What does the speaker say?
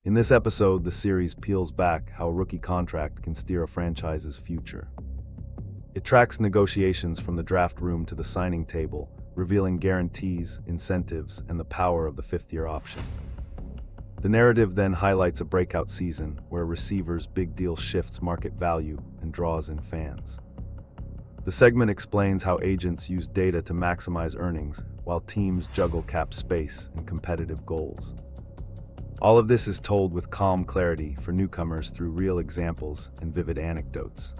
In this episode, the series peels back how a rookie contract can steer a franchise's future. It tracks negotiations from the draft room to the signing table, revealing guarantees, incentives, and the power of the fifth-year option. The narrative then highlights a breakout season where a receiver's big deal shifts market value and draws in fans. The segment explains how agents use data to maximize earnings, while teams juggle cap space and competitive goals. All of this is told with calm clarity for newcomers through real examples and vivid anecdotes.